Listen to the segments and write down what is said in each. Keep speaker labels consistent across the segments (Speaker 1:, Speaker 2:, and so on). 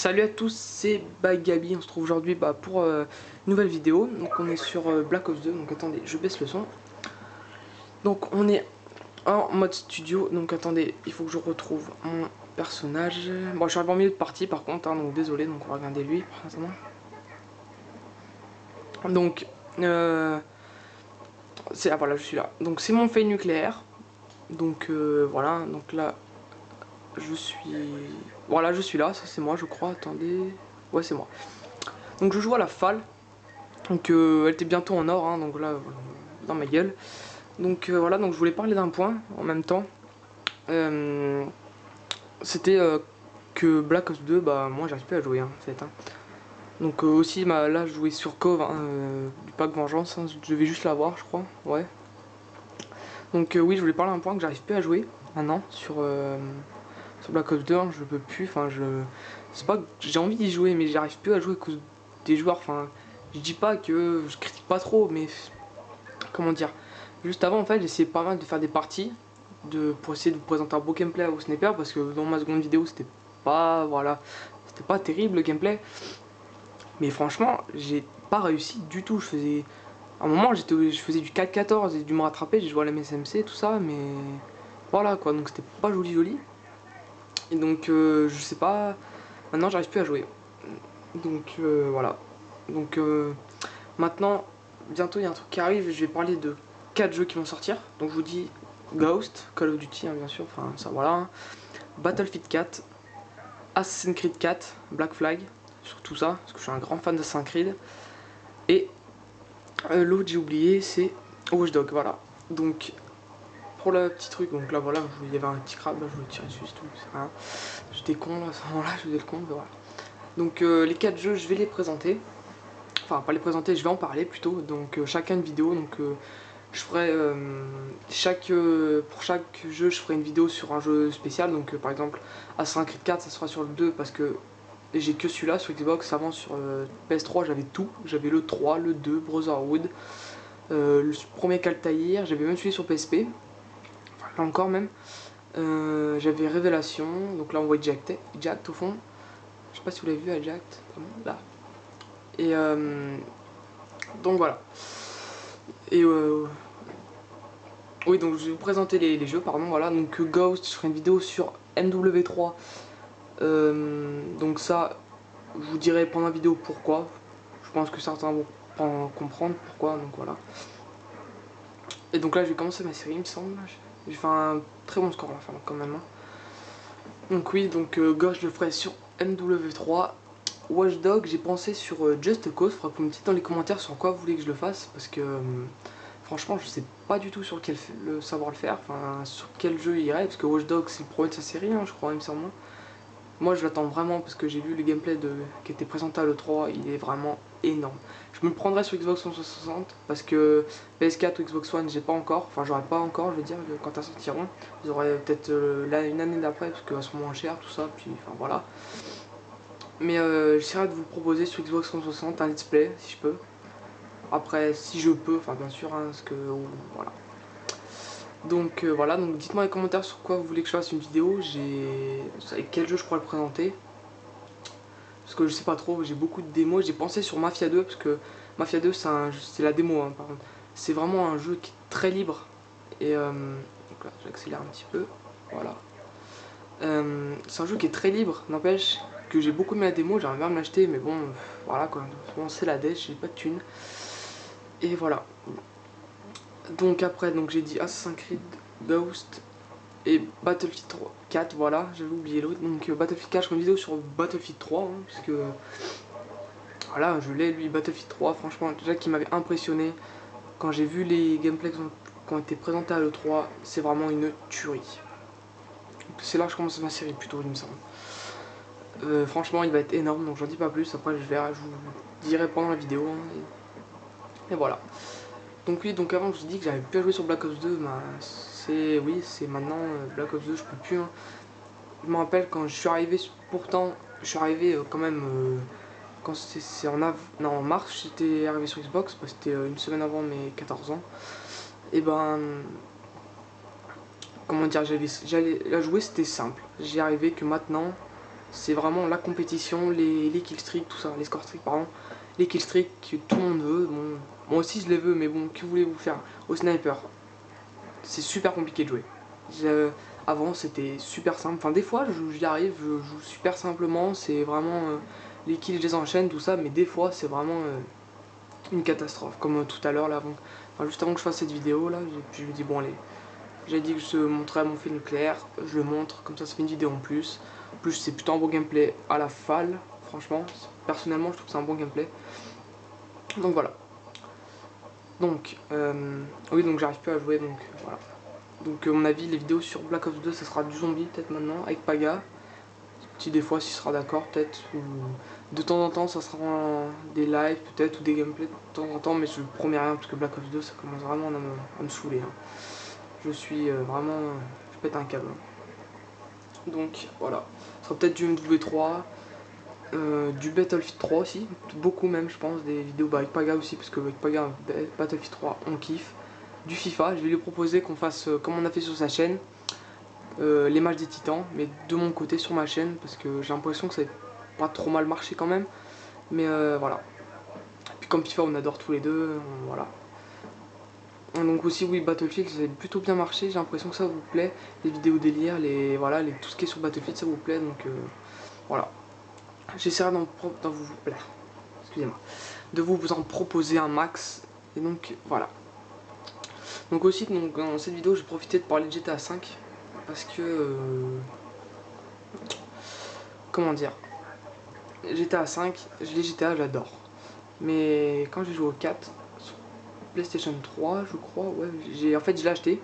Speaker 1: Salut à tous, c'est Gabi, on se trouve aujourd'hui pour une nouvelle vidéo. Donc on est sur Black Ops 2, donc attendez, je baisse le son. Donc on est en mode studio, donc attendez, il faut que je retrouve mon personnage. Bon, je suis arrivé en milieu de partie par contre, hein, donc désolé, donc on va regarder lui. Donc, voilà, je suis là. Donc c'est mon fait nucléaire. Donc voilà, donc là, je suis... Voilà, je suis là, ça c'est moi je crois, attendez... Ouais, c'est moi. Donc je joue à la FAL. Donc elle était bientôt en or, hein, donc là, dans ma gueule. Donc voilà, donc je voulais parler d'un point en même temps. C'était que Black Ops 2, moi j'arrive plus à jouer, hein, en fait. Hein. Donc aussi, là je jouais sur Cove, hein, du pack Vengeance, hein, je devais juste l'avoir, je crois, ouais. Donc oui, je voulais parler d'un point que j'arrive plus à jouer maintenant sur Black Ops 2, hein, je peux plus, enfin c'est pas que j'ai envie d'y jouer, mais j'arrive plus à jouer à cause des joueurs, enfin je dis pas que je critique pas trop, mais comment dire, juste avant en fait j'essayais pas mal de faire des parties pour essayer de vous présenter un beau gameplay au sniper, parce que dans ma seconde vidéo c'était pas, voilà, c'était pas terrible le gameplay, mais franchement j'ai pas réussi du tout. Je faisais, à un moment je faisais du 4-14, j'ai dû me rattraper, j'ai joué à la MSMC tout ça, mais voilà quoi, donc c'était pas joli. Et donc je sais pas, maintenant j'arrive plus à jouer. Donc voilà. Donc maintenant, bientôt il y a un truc qui arrive, je vais parler de 4 jeux qui vont sortir. Donc je vous dis Ghost, Call of Duty, hein, bien sûr, enfin ça voilà. Hein. Battlefield 4, Assassin's Creed 4, Black Flag, sur tout ça, parce que je suis un grand fan d'Assassin's Creed. Et l'autre j'ai oublié, c'est Watch Dogs, voilà. Donc pour le petit truc, donc là voilà, il y avait un petit crabe, là, je voulais tirer dessus, c'est tout, c'est rien. J'étais con là, à ce moment-là, je faisais le con, mais voilà. Donc les 4 jeux, je vais les présenter. Enfin, pas les présenter, je vais en parler plutôt. Donc chacun une vidéo, donc je ferai pour chaque jeu, je ferai une vidéo sur un jeu spécial. Donc par exemple, Assassin's Creed 4, ça sera sur le 2 parce que j'ai que celui-là sur Xbox. Avant sur PS3, j'avais tout. J'avais le 3, le 2, Brotherhood, le premier Altaïr, j'avais même celui sur PSP. Enfin, là encore même. J'avais Révélation, donc là on voit Jacked au fond. Je sais pas si vous l'avez vu à Jacked, là. Et donc voilà. Et oui, donc je vais vous présenter les jeux, pardon, voilà. Donc Ghost, je ferai une vidéo sur MW3. Donc ça, je vous dirai pendant la vidéo pourquoi. Je pense que certains vont comprendre pourquoi, donc voilà. Et donc là, je vais commencer ma série, il me semble. J'ai fait un très bon score à la fin, quand même. Hein. Donc oui, donc Ghost, je le ferai sur MW3. Watch Dogs, j'ai pensé sur Just Cause. Faudra que vous me dites dans les commentaires sur quoi vous voulez que je le fasse, parce que franchement je sais pas du tout sur lequel savoir le faire, enfin sur quel jeu il irait, parce que Watch Dogs c'est le premier de sa série, hein, je crois, il me semble. Moi je l'attends vraiment parce que j'ai vu le gameplay qui était présenté à l'E3, il est vraiment énorme. Je me le prendrai sur Xbox 360 parce que PS4 ou Xbox One j'ai pas encore, enfin j'aurai pas encore, je veux dire, quand elles sortiront. Ils auraient peut-être une année d'après parce qu'elles sont moins chères, tout ça, puis enfin voilà. Mais j'essaierai de vous proposer sur Xbox 360 un let's play si je peux. Après, si je peux, enfin bien sûr, hein, parce que voilà. Donc voilà, donc dites-moi dans les commentaires sur quoi vous voulez que je fasse une vidéo. Avec quel jeu je pourrais le présenter. Parce que je sais pas trop, j'ai beaucoup de démos. J'ai pensé sur Mafia 2, parce que Mafia 2 c'est la démo, hein, par contre. C'est vraiment un jeu qui est très libre. Et donc là, j'accélère un petit peu. Voilà. C'est un jeu qui est très libre, n'empêche que j'ai beaucoup aimé la démo, j'aimerais bien me l'acheter, mais bon, voilà quoi, c'est la dèche, j'ai pas de thunes. Et voilà. Donc après, donc j'ai dit Assassin's Creed, Ghost et Battlefield 3, 4, voilà, j'avais oublié l'autre. Donc Battlefield 4, je ferai une vidéo sur Battlefield 3, hein, puisque voilà, je l'ai lui, Battlefield 3, franchement, déjà qui m'avait impressionné. Quand j'ai vu les gameplays qui ont été présentés à l'E3, c'est vraiment une tuerie. C'est là que je commence ma série plutôt, il me semble. Franchement, il va être énorme, donc j'en dis pas plus. Après, je vous dirai pendant la vidéo. Hein, et voilà. Donc oui, donc avant je vous ai dit que j'avais plus à jouer sur Black Ops 2, c'est maintenant Black Ops 2, je peux plus. Hein. Je me rappelle quand je suis arrivé, pourtant je suis arrivé quand même quand c'est en mars, j'étais arrivé sur Xbox, parce que c'était une semaine avant mes 14 ans. Et ben comment dire, j'allais la jouer, c'était simple. J'y arrivais que maintenant, c'est vraiment la compétition, les killstreaks, tout ça, les score streaks pardon, les killstreaks que tout le monde veut. Bon, moi aussi je les veux, mais bon, que voulez-vous faire? Au sniper, c'est super compliqué de jouer. Avant c'était super simple, enfin des fois j'y arrive, je joue super simplement, c'est vraiment les kills je les enchaîne, tout ça, mais des fois c'est vraiment une catastrophe, comme tout à l'heure là, juste avant que je fasse cette vidéo là, je me dis bon allez, j'ai dit que je montrais mon fait nucléaire, je le montre, comme ça fait une vidéo en plus. En plus c'est plutôt un bon gameplay à la falle, franchement, personnellement je trouve que c'est un bon gameplay. Donc voilà. Donc, oui donc j'arrive plus à jouer, donc voilà. Donc à mon avis les vidéos sur Black Ops 2 ça sera du zombie peut-être maintenant, avec Paga. Si des fois s'il sera d'accord peut-être, ou de temps en temps ça sera des lives peut-être, ou des gameplays de temps en temps, mais je promets rien parce que Black Ops 2 ça commence vraiment à me saouler. Hein. Je suis vraiment, je pète un câble. Donc voilà, ça sera peut-être du MW3, du Battlefield 3 aussi, beaucoup même je pense, des vidéos avec Paga aussi, parce que avec Paga, Battlefield 3 on kiffe. Du FIFA, je vais lui proposer qu'on fasse comme on a fait sur sa chaîne, les matchs des titans, mais de mon côté sur ma chaîne, parce que j'ai l'impression que ça n'a pas trop mal marché quand même, mais voilà. Et puis comme FIFA on adore tous les deux, voilà. Donc aussi oui Battlefield ça a plutôt bien marché, j'ai l'impression que ça vous plaît, les vidéos délire, voilà, tout ce qui est sur Battlefield ça vous plaît, donc voilà. J'essaierai excusez-moi, de vous en proposer un max, et donc voilà. Donc aussi donc, dans cette vidéo j'ai profité de parler de GTA 5, parce que, comment dire, GTA 5, les GTA j'adore, mais quand j'ai joué au 4, sur PlayStation 3 je crois, ouais, en fait je l'ai acheté.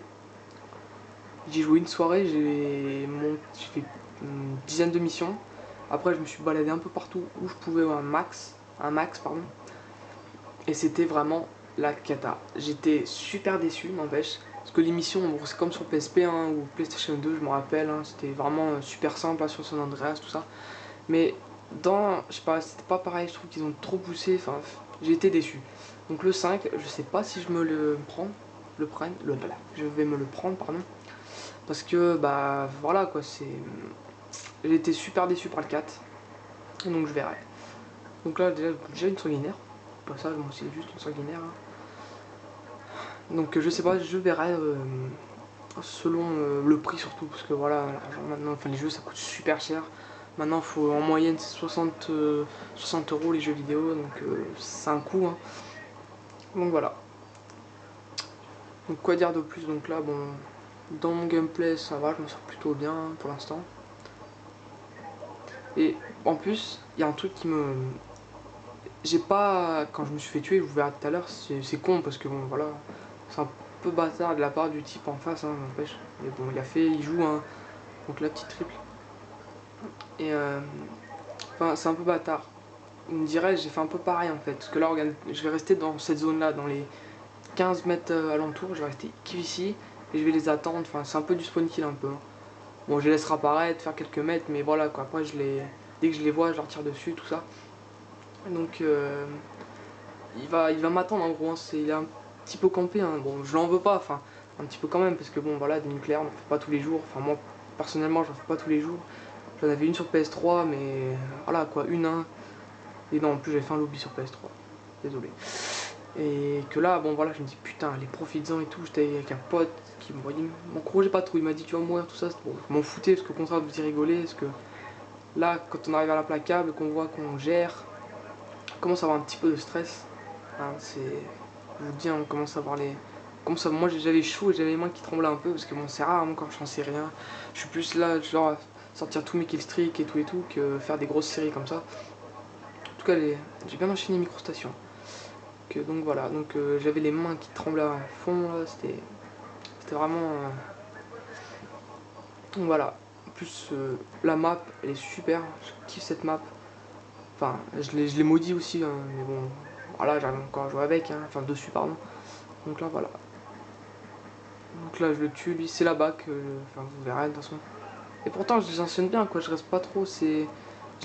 Speaker 1: J'ai joué une soirée, j'ai fait une dizaine de missions. Après je me suis baladé un peu partout où je pouvais un max pardon. Et c'était vraiment la cata. J'étais super déçu, n'empêche. Parce que les missions, bon, c'est comme sur PSP hein, ou PlayStation 2, je me rappelle, hein, c'était vraiment super simple hein, sur San Andreas, tout ça. Mais je sais pas, c'était pas pareil, je trouve qu'ils ont trop poussé, enfin, j'ai été déçu. Donc le 5, je sais pas si je me le prends, je vais me le prendre, pardon. Parce que, bah, voilà quoi, j'ai été super déçu par le 4. Et donc je verrai. Donc là, déjà une sanguinaire. Pas ça, moi c'est juste une sanguinaire. Hein. Donc je sais pas, je verrai selon le prix surtout. Parce que voilà, l'argent maintenant, enfin les jeux ça coûte super cher. Maintenant, faut en moyenne 60 euros les jeux vidéo. Donc c'est un coût. Hein. Donc voilà. Donc quoi dire de plus. Donc là, bon, dans mon gameplay ça va, je me sors plutôt bien pour l'instant. Et en plus, il y a un truc qui me... J'ai pas... Quand je me suis fait tuer, je vous verrai tout à l'heure, c'est con parce que bon, voilà, c'est un peu bâtard de la part du type en face, hein, n'empêche. Mais bon, il joue, hein, donc la petite triple. Et enfin, c'est un peu bâtard. On me dirait, j'ai fait un peu pareil en fait. Parce que là, regarde, je vais rester dans cette zone-là, dans les 15 mètres alentour, je vais rester ici et je vais les attendre. Enfin, c'est un peu du spawn kill un peu. Hein. Bon, je les laisserai apparaître, faire quelques mètres, mais voilà quoi. Après, dès que je les vois, je leur tire dessus, tout ça. Donc il va m'attendre en gros, hein. Il est un petit peu campé, hein. Bon je l'en veux pas, enfin un petit peu quand même, parce que bon voilà, des nucléaires on ne fait pas tous les jours, enfin moi personnellement j'en fais pas tous les jours, j'en avais une sur PS3 mais voilà quoi, hein. Et non en plus j'avais fait un lobby sur PS3, désolé. Et que là bon voilà je me dis putain les profites-en et tout, j'étais avec un pote qui me dit m'encourageait pas trop, il m'a dit tu vas mourir tout ça, bon, je m'en foutais parce qu'au contraire je me dis rigoler, parce que là quand on arrive à l'implacable, qu'on voit qu'on gère, on commence à avoir un petit peu de stress. Hein, je vous dis, on commence à voir les... Comme ça, moi j'avais chaud et j'avais les mains qui tremblaient un peu parce que bon, c'est rare quand je n'en sais rien. Je suis plus là, genre, sortir tous mes killstreaks et tout, que faire des grosses séries comme ça. En tout cas, j'ai bien enchaîné microstation. Donc voilà, donc j'avais les mains qui tremblaient à fond, là, c'était vraiment... Donc voilà, en plus la map, elle est super, je kiffe cette map. Enfin, je l'ai maudit aussi, hein, mais bon, voilà, j'arrive encore à jouer avec, hein, enfin dessus, pardon. Donc là, voilà. Donc là je le tue, lui c'est là-bas que... Enfin vous verrez de toute façon. Et pourtant je les enchaîne bien quoi, je reste pas trop, je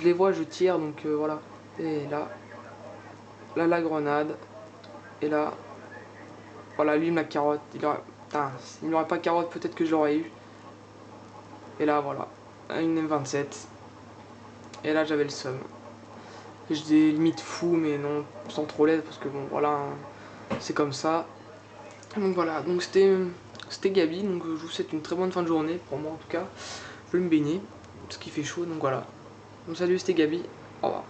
Speaker 1: les vois, je tire donc voilà. Et là la grenade. Et là, voilà lui il me la carotte. Putain, s'il m'aurait pas carotte peut-être que je l'aurais eu. Et là voilà, une M27. Et là j'avais le seum. J'étais limite fou, mais non, sans trop l'aide, parce que bon voilà, hein, c'est comme ça. Donc voilà, donc c'était Gabi, donc je vous souhaite une très bonne fin de journée, pour moi en tout cas. Je vais me baigner, parce qu'il fait chaud, donc voilà. Donc salut, c'était Gabi, au revoir.